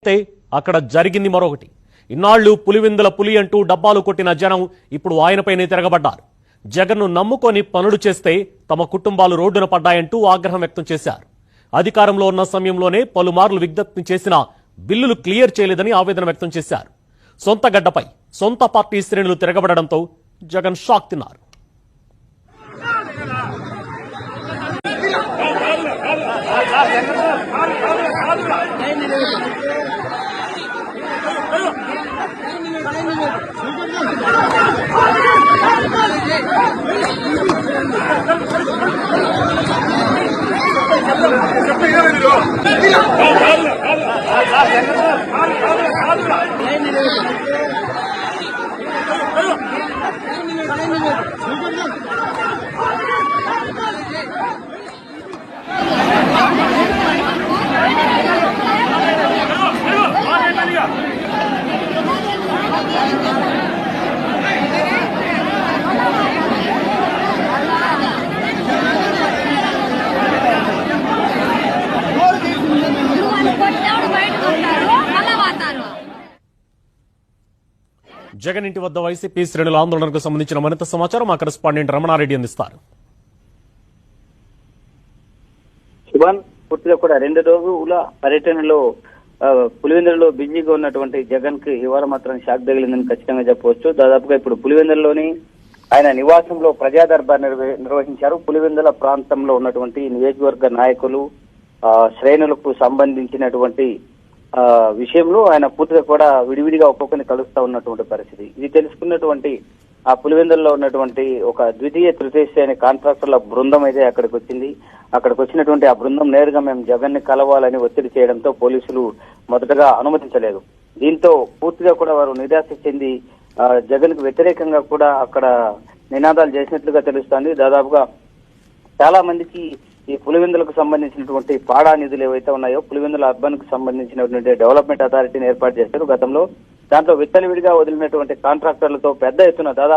అయితే అక్కడ జరిగింది మరొకటి. ఇన్నాళ్లు పులివెందుల పులి అంటూ డబ్బాలు కొట్టిన జనం ఇప్పుడు ఆయనపైనే తిరగబడ్డారు. జగన్ను నమ్ముకొని పనులు చేస్తే తమ కుటుంబాలు రోడ్డున పడ్డాయంటూ ఆగ్రహం వ్యక్తం చేశారు. అధికారంలో ఉన్న సమయంలోనే పలుమార్లు విజ్ఞప్తి చేసిన బిల్లులు క్లియర్ చేయలేదని ఆవేదన వ్యక్తం చేశారు. సొంత గడ్డపై సొంత పార్టీ శ్రేణులు తిరగబడడంతో జగన్ షాక్ తిన్నారు. జగన్ ఇంటి వద్ద వైసీపీ శ్రేణుల ఆందోళనకు సంబంధించిన మరింత సమాచారం మా కరెస్పాండెంట్ రమణారెడ్డి అందిస్తారు. శుభాన్, పూర్తిగా కూడా 2 రోజుల పర్యటనలో పులివెందులలో బిజీగా ఉన్నటువంటి జగన్ కి ఇవాళ మాత్రం షాక్ తగిలిందని ఖచ్చితంగా చెప్పవచ్చు. దాదాపుగా ఇప్పుడు పులివెందులలోని ఆయన నివాసంలో ప్రజా దర్బార్ నిర్వహించారు. పులివెందుల ప్రాంతంలో ఉన్నటువంటి నియోజకవర్గ నాయకులు శ్రేణులకు సంబంధించినటువంటి విషయంలో ఆయన పూర్తిగా కూడా విడివిడిగా ఒక్కొక్కరిని కలుస్తా ఉన్నటువంటి పరిస్థితి. ఇది తెలుసుకున్నటువంటి ఆ పులివెందుల్లో ఉన్నటువంటి ఒక ద్వితీయ తృతీయ శ్రేణి కాంట్రాక్టర్ల బృందం అయితే అక్కడికి వచ్చింది. అక్కడికి వచ్చినటువంటి ఆ బృందం నేరుగా మేము జగన్ ని కలవాలని ఒత్తిడి చేయడంతో పోలీసులు మొదటగా అనుమతించలేదు. దీంతో పూర్తిగా కూడా వారు నిరాశ చెంది జగన్ కు వ్యతిరేకంగా కూడా అక్కడ నినాదాలు చేసినట్లుగా తెలుస్తోంది. దాదాపుగా చాలా మందికి ఈ పులివెందులకు సంబంధించినటువంటి పాడా నిధులు ఏవైతే ఉన్నాయో పులివెందుల అర్బన్ కు సంబంధించినటువంటి డెవలప్మెంట్ అథారిటీని ఏర్పాటు చేశారు గతంలో. దాంట్లో విత్తనవిడిగా వదిలినటువంటి కాంట్రాక్టర్లతో పెద్ద ఎత్తున దాదాపు